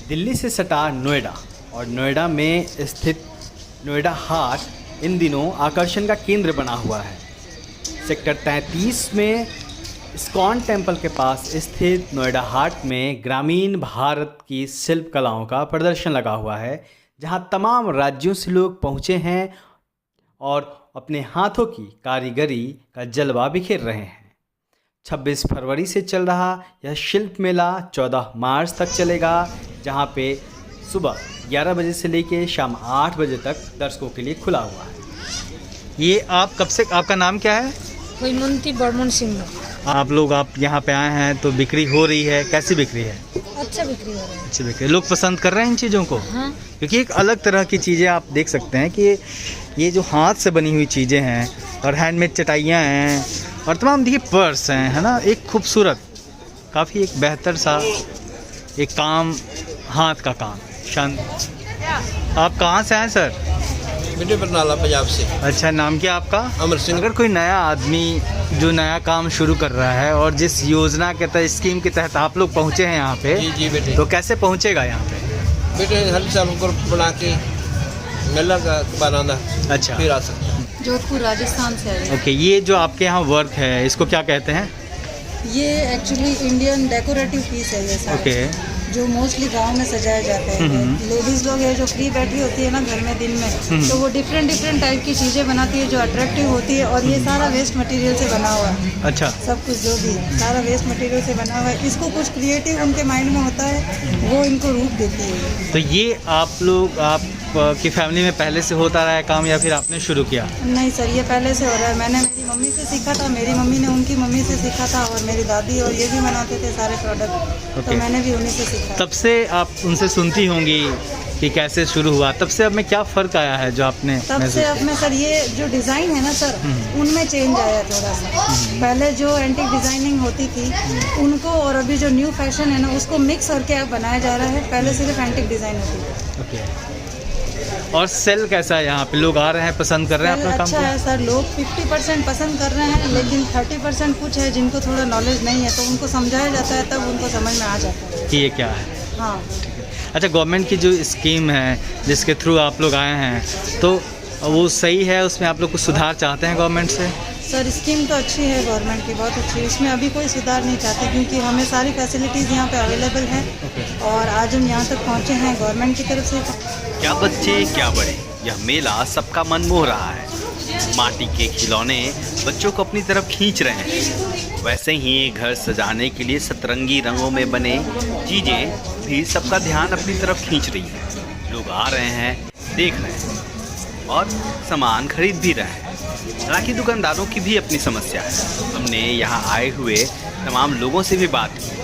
दिल्ली से सटा नोएडा और नोएडा में स्थित नोएडा हाट इन दिनों आकर्षण का केंद्र बना हुआ है। सेक्टर 33 में इस्कॉन टेम्पल के पास स्थित नोएडा हाट में ग्रामीण भारत की शिल्प कलाओं का प्रदर्शन लगा हुआ है, जहां तमाम राज्यों से लोग पहुंचे हैं और अपने हाथों की कारीगरी का जलवा बिखेर रहे हैं। 26 फरवरी से चल रहा यह शिल्प मेला 14 मार्च तक चलेगा, जहां पे सुबह 11 बजे से लेकर शाम 8 बजे तक दर्शकों के लिए खुला हुआ है। ये आप कब से, आपका नाम क्या है? वैमंती बर्मन सिंह। आप यहाँ पे आए हैं तो बिक्री हो रही है, कैसी बिक्री है? अच्छा बिक्री हो रहा है। अच्छी बिक्री, लोग पसंद कर रहे हैं इन चीज़ों को? हाँ। क्योंकि एक अलग तरह की चीज़ें आप देख सकते हैं कि ये जो हाथ से बनी हुई चीज़ें हैं और हैंडमेड चटाइयाँ हैं और तमाम देखिए पर्स हैं, है ना, एक खूबसूरत काफ़ी एक बेहतर सा एक काम, हाथ का काम शांत। आप कहाँ से आए सर? बेटे बरनाला पंजाब से। अच्छा, नाम क्या आपका? अमर सिंह। अगर कोई नया आदमी जो नया काम शुरू कर रहा है और जिस योजना के तहत, स्कीम के तहत आप लोग पहुँचे हैं यहाँ पे, जी बेटे। तो कैसे पहुँचेगा यहाँ पे? बेटे हर साल ग्रुप बना के मेला का बनाना, अच्छा, फिर आ सकते हैं। जोधपुर राजस्थान से है। ओके, ये जो आपके यहाँ वर्क है इसको क्या कहते हैं? ये एक्चुअली इंडियन डेकोरेटिव पीस है ये सारा। ओके, जो मोस्टली गांव में सजाया जाता है। लेडीज लोग है जो फ्री बैठी होती है ना घर में दिन में, तो वो डिफरेंट टाइप की चीज़ें बनाती है जो अट्रैक्टिव होती है। और ये सारा वेस्ट मटेरियल से बना हुआ है। अच्छा, सब कुछ जो भी सारा वेस्ट मटेरियल से बना हुआ है। इसको कुछ क्रिएटिव उनके माइंड में होता है, वो इनको रूप देती है। तो ये आप लोग, आप की फैमिली में पहले से होता रहा है काम या फिर आपने शुरू किया? नहीं सर, ये पहले से हो रहा है। मैंने मेरी मम्मी से सीखा था, मेरी मम्मी ने उनकी मम्मी से सीखा था, और मेरी दादी और ये भी बनाते थे सारे प्रोडक्ट। तो मैंने भी उन्हीं से सीखा। तब से आप उनसे सुनती होंगी कि कैसे शुरू हुआ, तब से अब में क्या फ़र्क आया है जो आपने? तब से अब में सर ये जो डिज़ाइन है ना सर, उनमें चेंज आया थोड़ा सा। पहले जो एंटीक डिज़ाइनिंग होती थी उनको, और अभी जो न्यू फैशन है ना उसको मिक्स करके अब बनाया जा रहा है। पहले सिर्फ एंटीक डिज़ाइन होती थी। ओके, और सेल कैसा है यहाँ पे? लोग आ रहे हैं, पसंद कर रहे हैं अपना काम? अच्छा है सर, लोग 50% पसंद कर रहे हैं, लेकिन 30% कुछ है जिनको थोड़ा नॉलेज नहीं है, तो उनको समझाया जाता है, तब उनको समझ में आ जाता है कि ये क्या है। हाँ। अच्छा, गवर्नमेंट की जो स्कीम है जिसके थ्रू आप लोग आए हैं, तो वो सही है? उसमें आप लोग कुछ सुधार चाहते हैं गवर्नमेंट से? सर स्कीम तो अच्छी है गवर्नमेंट की, बहुत अच्छी है। इसमें अभी कोई सुधार नहीं चाहते, क्योंकि हमें सारी फैसिलिटीज़ यहाँ पे अवेलेबल हैं। और आज हम यहाँ तक पहुँचे हैं गवर्नमेंट की तरफ से। क्या बच्चे क्या बड़े, यह मेला सबका मन मोह रहा है। माटी के खिलौने बच्चों को अपनी तरफ खींच रहे हैं, वैसे ही घर सजाने के लिए सतरंगी रंगों में बने चीज़ें भी सबका ध्यान अपनी तरफ खींच रही है। लोग आ रहे हैं, देख रहे हैं और सामान खरीद भी रहे हैं। हालांकि दुकानदारों की भी अपनी समस्या है। हमने यहाँ आए हुए तमाम लोगों से भी बात की।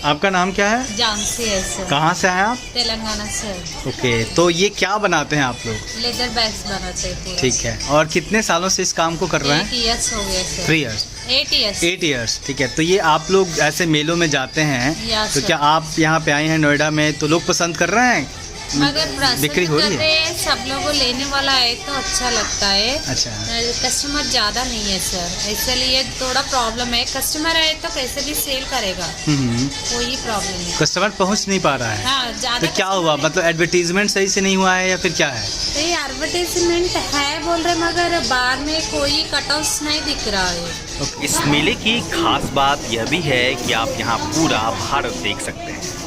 आपका नाम क्या है? जानसी है सर। कहाँ से आए आप? तेलंगाना से। ओके, तो ये क्या बनाते हैं आप लोग? लेदर बैग्स बनाते हैं। ठीक है, और कितने सालों से इस काम को कर रहे हैं? 8 इयर्स हो गए सर। 3 इयर्स? 8 इयर्स। 8 इयर्स, ठीक है। तो ये आप लोग ऐसे मेलों में जाते हैं, तो सर। क्या आप यहाँ पे आए हैं नोएडा में, तो लोग पसंद कर रहे हैं? अगर बिक्री हो रही है? सब लोगों को लेने वाला है तो अच्छा लगता है। अच्छा, कस्टमर ज़्यादा नहीं है सर, इसलिए थोड़ा प्रॉब्लम है। कस्टमर आए तो कैसे भी सेल करेगा, वही प्रॉब्लम है। कस्टमर पहुँच नहीं पा रहा है। हाँ, ज़्यादा। तो क्या हुआ, मतलब एडवर्टीजमेंट सही से नहीं हुआ है या फिर क्या है? तो ये एडवर्टीजमेंट है बोल रहे, मगर बाद में कोई कटआउट्स नहीं दिख रहा है। इस मेले की खास बात यह भी है कि आप यहाँ पूरा भारत देख सकते हैं।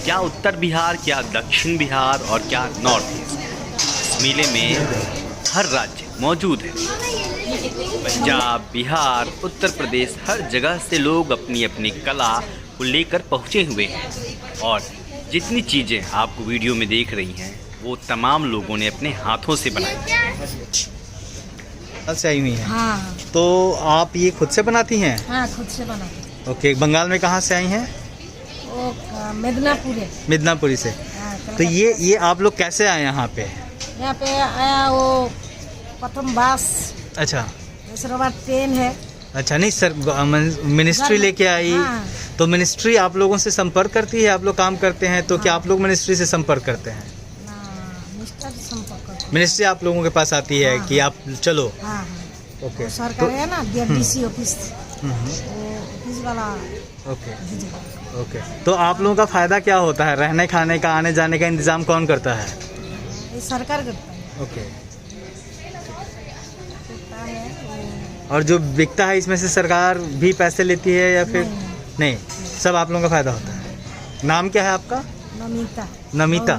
क्या उत्तर बिहार, क्या दक्षिण बिहार और क्या नॉर्थ ईस्ट। इस मेले में हर राज्य मौजूद है। पंजाब, बिहार, उत्तर प्रदेश, हर जगह से लोग अपनी अपनी कला को लेकर पहुँचे हुए हैं। और जितनी चीज़ें आपको वीडियो में देख रही हैं वो तमाम लोगों ने अपने हाथों से बनाई से आई हुई हैं। हाँ। तो आप ये खुद से बनाती हैं? हाँ, खुद से बनाते। ओके, बंगाल में कहाँ से आई हैं? मिदनापुर है। मिदनापुरी से। तो ये आप लोग कैसे आए यहाँ पे? यहाँ पे आया वो प्रथम बस। अच्छा, दूसरा बार ट्रेन है। अच्छा, नहीं सर, मिनिस्ट्री लेके आई। हाँ। तो मिनिस्ट्री आप लोगों से संपर्क करती है? आप लोग काम करते हैं तो क्या आप लोग मिनिस्ट्री से संपर्क करते हैं? मिनिस्ट्री आप लोगों के पास आती है कि आप चलो? हाँ। ओके, सरकार है ना, डीसी ऑफिस। वो ऑफिस वाला ओके ओके। तो आप लोगों का फ़ायदा क्या होता है? रहने खाने का, आने जाने का इंतज़ाम कौन करता है? ये सरकार करता है। ओके। करता है और जो बिकता है इसमें से सरकार भी पैसे लेती है या फिर नहीं? सब आप लोगों का फ़ायदा होता है। नाम क्या है आपका? नमिता नमिता।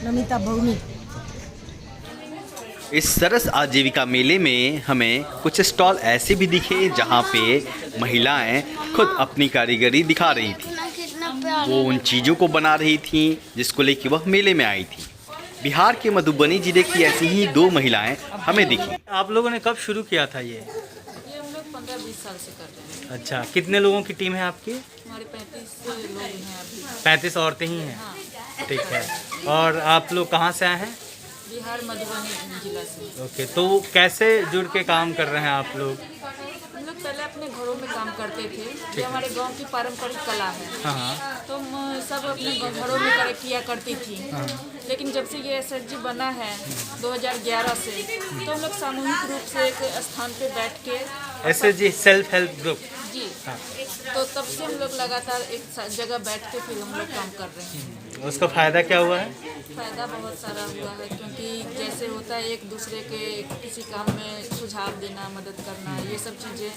नमिता भौमी। इस सरस आजीविका मेले में हमें कुछ स्टॉल ऐसे भी दिखे जहाँ पे महिलाएं खुद अपनी कारीगरी दिखा रही थी। वो उन चीज़ों को बना रही थी जिसको लेकर वह मेले में आई थी। बिहार के मधुबनी जिले की ऐसी ही 2 महिलाएं हमें दिखी। आप लोगों ने कब शुरू किया था ये? हम लोग 15-20 साल से कर रहे हैं। अच्छा, कितने लोगों की टीम है आपकी? हमारे 35 लोग हैं अभी। 35 औरतें ही हैं। हाँ, ठीक है। और आप लोग कहाँ से आए हैं? बिहार मधुबनी जिला से। ओके, तो कैसे जुड़ के काम कर रहे हैं आप लोग? हम लोग पहले अपने घरों में काम करते थे। ये हमारे गांव की पारंपरिक कला है। हाँ। तो हम सब अपने घरों में किया करती थी। लेकिन जब से ये एसएचजी बना है 2011 से, तो हम लोग सामूहिक रूप से एक स्थान पे बैठ के SHG सेल्फ हेल्प ग्रुप। जी, तो तब से हम लोग लगातार एक जगह बैठ के फिर हम लोग काम कर रहे हैं। उसका फ़ायदा क्या हुआ है? फ़ायदा बहुत सारा हुआ है, क्योंकि जैसे होता है एक दूसरे के किसी काम में सुझाव देना, मदद करना, ये सब चीज़ें,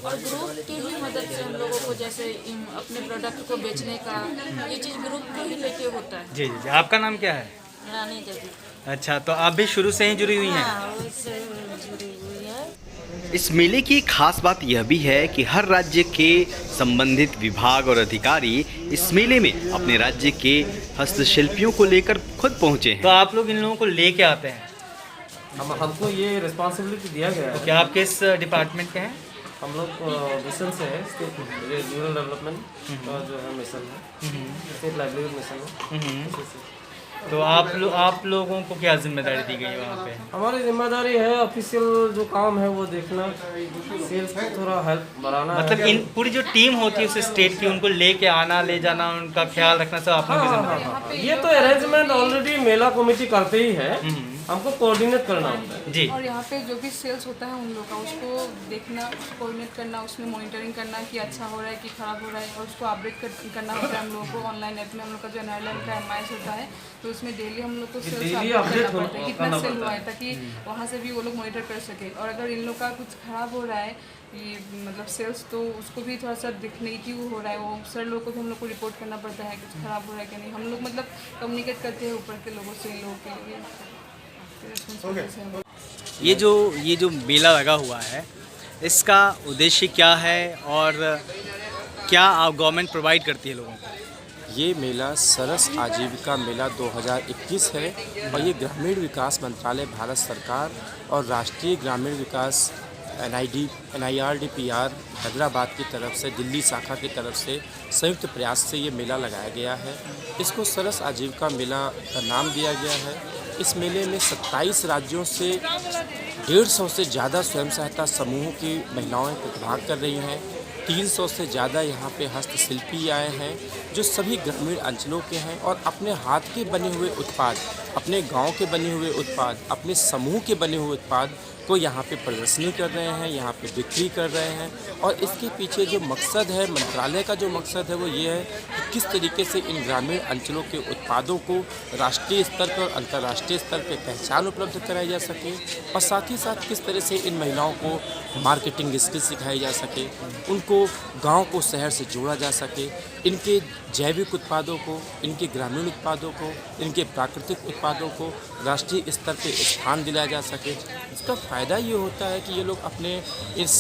और ग्रुप की ही मदद से हम लोगों को जैसे अपने प्रोडक्ट को बेचने का ये चीज़ ग्रुप को ही लेके होता है। जी जी जी। आपका नाम क्या है? रानी देवी। अच्छा, तो आप भी शुरू से ही जुड़ी हुई हैं? हाँ, उससे जुड़ी हुई है। इस मेले की खास बात यह भी है कि हर राज्य के संबंधित विभाग और अधिकारी इस मेले में अपने राज्य के हस्तशिल्पियों को लेकर खुद पहुंचे तो हैं। आप लोग इन लोगों को लेके आते हैं? हमको ये रिस्पॉन्सिबिलिटी दिया गया है। क्या आप किस डिपार्टमेंट के हैं? हम लोग मिशन से है, स्टेट रूरल डेवलपमेंट का जो है मिशन है, स्टेट लाइवलीहुड मिशन है। उसी से। तो आप लोगों को क्या जिम्मेदारी दी गई है वहाँ पे? हमारी जिम्मेदारी है ऑफिशियल जो काम है वो देखना, सेल्स को थोड़ा हेल्प बढ़ाना है। मतलब इन पूरी जो टीम होती है उस स्टेट की, उनको लेके आना, ले जाना, उनका ख्याल रखना, सब आप लोगों की जिम्मेदारी है। ये तो अरेंजमेंट ऑलरेडी मेला कमेटी करते ही है, हमको कोऑर्डिनेट करना होता है। जी। और यहाँ पे जो भी सेल्स होता है उन लोग का, उसको देखना, उसको कोऑर्डिनेट करना, उसमें मॉनिटरिंग करना कि अच्छा हो रहा है कि ख़राब हो रहा है, और उसको अपडेट करना होता है हम लोगों को। ऑनलाइन ऐप में हम लोग का जो एनआरएल का एमआईएस होता है, तो उसमें डेली हम लोग को सेल्स अपडेट करना पड़ता है, कितना सेल हुआ है, ताकि वहाँ से भी वो लोग मॉनिटर कर सके। और अगर इन लोग का कुछ ख़राब हो रहा है, ये मतलब सेल्स, तो उसको भी थोड़ा सा दिखने की क्यों हो रहा है, वो सर लोगों को भी हम लोग को रिपोर्ट करना पड़ता है कुछ ख़राब हो रहा है कि नहीं। हम लोग मतलब कम्युनिकेट करते हैं ऊपर के लोगों से, इन लोगों के लिए। ये जो मेला लगा हुआ है, इसका उद्देश्य क्या है और क्या आप गवर्नमेंट प्रोवाइड करती है लोगों को? ये मेला सरस आजीविका मेला 2021 है और ये ग्रामीण विकास मंत्रालय भारत सरकार और राष्ट्रीय ग्रामीण विकास NIRDPR हैदराबाद की तरफ से, दिल्ली शाखा की तरफ से संयुक्त प्रयास से ये मेला लगाया गया है। इसको सरस आजीविका मेला का नाम दिया गया है। इस मेले में 27 राज्यों से 150 से ज़्यादा स्वयं सहायता समूहों की महिलाएं प्रतिभाग कर रही हैं। 300 से ज़्यादा यहाँ पे हस्तशिल्पी आए हैं जो सभी ग्रामीण अंचलों के हैं और अपने हाथ के बने हुए उत्पाद, अपने गांव के बने हुए उत्पाद, अपने समूह के बने हुए उत्पाद को यहाँ पे प्रदर्शनी कर रहे हैं, यहाँ पे बिक्री कर रहे हैं। और इसके पीछे जो मकसद है, मंत्रालय का जो मकसद है वो ये है कि किस तरीके से इन ग्रामीण अंचलों के उत्पादों को राष्ट्रीय स्तर पर, अंतर्राष्ट्रीय स्तर पर पहचान उपलब्ध कराई जा सके और साथ ही साथ किस तरह से इन महिलाओं को मार्केटिंग स्किल सिखाई जा सके, उनको गाँव को शहर से जोड़ा जा सके, इनके जैविक उत्पादों को, इनके ग्रामीण उत्पादों को, इनके प्राकृतिक उत्पादों को राष्ट्रीय स्तर पे स्थान दिलाया जा सके। इसका फ़ायदा ये होता है कि ये लोग अपने इस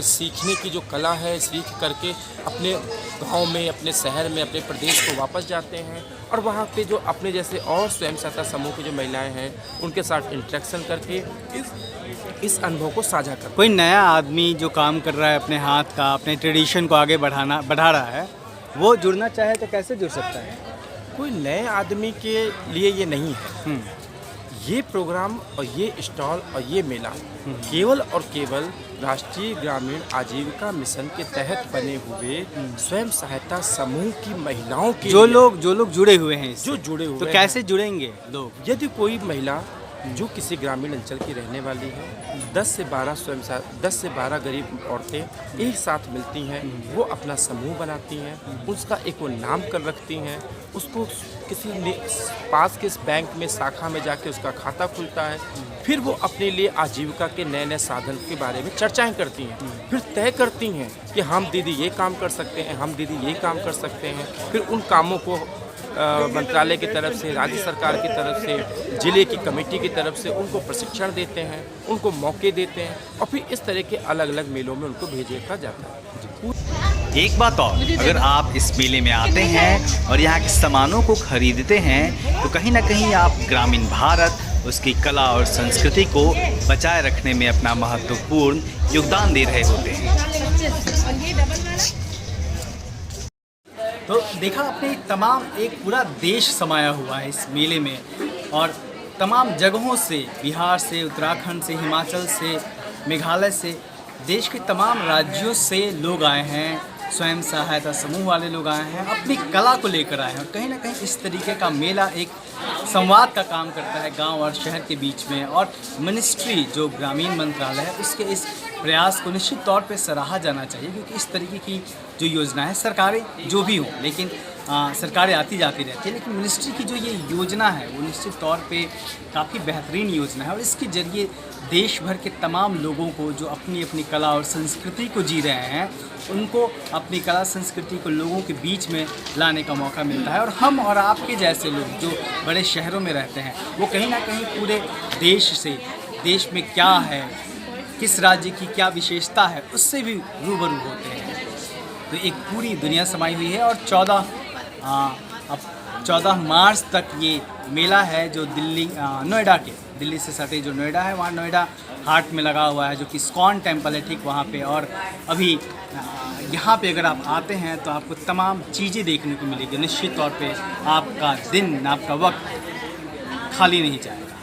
सीखने की जो कला है, सीख करके अपने गांव में, अपने शहर में, अपने प्रदेश को वापस जाते हैं और वहाँ पे जो अपने जैसे और स्वयं सहायता समूह की जो महिलाएं हैं उनके साथ इंटरेक्शन करके इस अनुभव को साझा करते हैं। कोई नया आदमी जो काम कर रहा है अपने हाथ का, अपने ट्रेडिशन को आगे बढ़ा रहा है, वो जुड़ना चाहे तो कैसे जुड़ सकता है? कोई नए आदमी के लिए ये नहीं है। ये प्रोग्राम और ये स्टॉल और ये मेला केवल और केवल राष्ट्रीय ग्रामीण आजीविका मिशन के तहत बने हुए स्वयं सहायता समूह की महिलाओं के जो लोग जुड़े हुए हैं इससे, जो जुड़े हुए तो हैं। कैसे जुड़ेंगे लोग? यदि कोई महिला जो किसी ग्रामीण अंचल की रहने वाली है, 10 से 12 गरीब औरतें एक साथ मिलती हैं, वो अपना समूह बनाती हैं, उसका एक वो नाम कर रखती हैं, उसको किसी पास के बैंक में शाखा में जाके उसका खाता खुलता है, फिर वो अपने लिए आजीविका के नए नए साधन के बारे में चर्चाएं करती हैं, फिर तय करती हैं कि हम दीदी ये काम कर सकते हैं, हम दीदी ये काम कर सकते हैं, फिर उन कामों को मंत्रालय की तरफ से, राज्य सरकार की तरफ से, जिले की कमेटी की तरफ से उनको प्रशिक्षण देते हैं, उनको मौके देते हैं और फिर इस तरह के अलग अलग मेलों में उनको भेजा जाता है। एक बात और, अगर आप इस मेले में आते हैं और यहाँ के सामानों को खरीदते हैं तो कहीं ना कहीं आप ग्रामीण भारत, उसकी कला और संस्कृति को बचाए रखने में अपना महत्वपूर्ण योगदान दे रहे होते हैं। तो देखा आपने, तमाम एक पूरा देश समाया हुआ है इस मेले में और तमाम जगहों से, बिहार से, उत्तराखंड से, हिमाचल से, मेघालय से, देश के तमाम राज्यों से लोग आए हैं, स्वयं सहायता समूह वाले लोग आए हैं, अपनी कला को लेकर आए हैं। और कहीं ना कहीं इस तरीके का मेला एक संवाद का काम करता है गांव और शहर के बीच में। और मिनिस्ट्री जो ग्रामीण मंत्रालय है उसके इस प्रयास को निश्चित तौर पे सराहा जाना चाहिए, क्योंकि इस तरीके की जो योजना है, सरकारें जो भी हों, लेकिन सरकारें आती जाती रहती है, लेकिन मिनिस्ट्री की जो ये योजना है वो निश्चित तौर पे काफ़ी बेहतरीन योजना है। और इसके ज़रिए देश भर के तमाम लोगों को जो अपनी अपनी कला और संस्कृति को जी रहे हैं, उनको अपनी कला संस्कृति को लोगों के बीच में लाने का मौका मिलता है। और हम और आपके जैसे लोग जो बड़े शहरों में रहते हैं, वो कहीं ना कहीं पूरे देश से, देश में क्या है, किस राज्य की क्या विशेषता है, उससे भी रूबरू होते हैं। तो एक पूरी दुनिया समाई हुई है। और 14 मार्च तक ये मेला है जो नोएडा के, दिल्ली से सटे जो नोएडा है, वहाँ नोएडा हाट में लगा हुआ है, जो कि इस्कॉन टेम्पल है ठीक वहाँ पे। और अभी यहाँ पे अगर आप आते हैं तो आपको तमाम चीज़ें देखने को मिलेगी। निश्चित तौर पे आपका दिन, आपका वक्त खाली नहीं जाएगा।